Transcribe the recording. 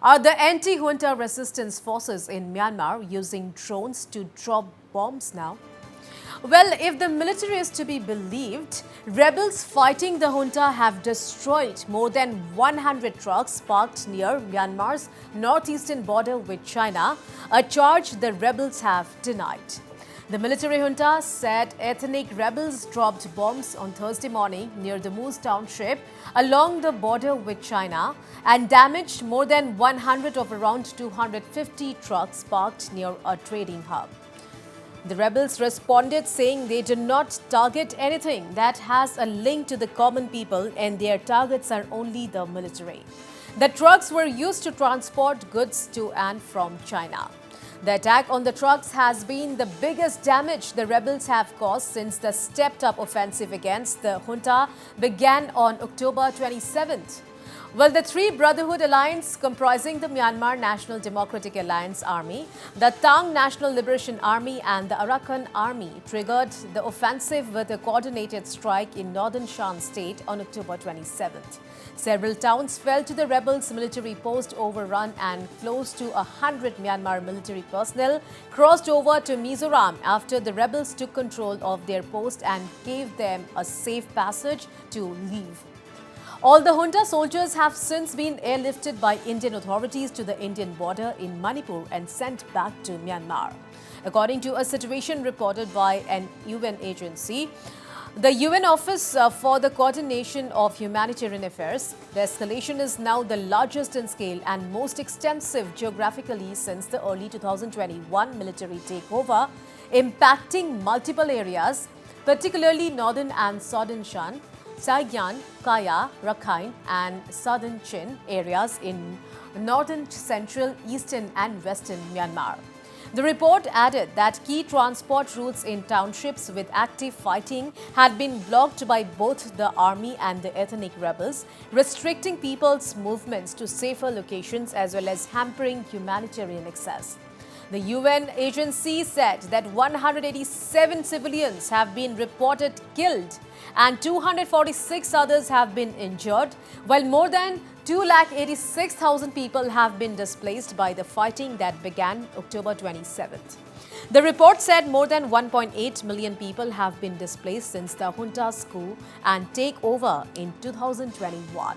Are the anti-junta resistance forces in Myanmar using drones to drop bombs now? Well, if the military is to be believed, rebels fighting the junta have destroyed more than 100 trucks parked near Myanmar's northeastern border with China, a charge the rebels have denied. The military junta said ethnic rebels dropped bombs on Thursday morning near the Muse township along the border with China and damaged more than 100 of around 250 trucks parked near a trading hub. The rebels responded saying they did not target anything that has a link to the common people and their targets are only the military. The trucks were used to transport goods to and from China. The attack on the trucks has been the biggest damage the rebels have caused since the stepped-up offensive against the junta began on October 27th. Well, the Three Brotherhood Alliance, comprising the Myanmar National Democratic Alliance Army, the Tang National Liberation Army and the Arakan Army, triggered the offensive with a coordinated strike in northern Shan state on October 27th. Several towns fell to the rebels' military post overrun and close to 100 Myanmar military personnel crossed over to Mizoram after the rebels took control of their post and gave them a safe passage to leave. All the junta soldiers have since been airlifted by Indian authorities to the Indian border in Manipur and sent back to Myanmar. According to a situation reported by an UN agency, the UN Office for the Coordination of Humanitarian Affairs, the escalation is now the largest in scale and most extensive geographically since the early 2021 military takeover, impacting multiple areas, particularly northern and southern Shan, Saiyan, Kaya, Rakhine and southern Chin areas in northern, central, eastern and western Myanmar. The report added that key transport routes in townships with active fighting had been blocked by both the army and the ethnic rebels, restricting people's movements to safer locations as well as hampering humanitarian access. The UN agency said that 187 civilians have been reported killed and 246 others have been injured, while more than 286,000 people have been displaced by the fighting that began October 27th. The report said more than 1.8 million people have been displaced since the junta's coup and takeover in 2021.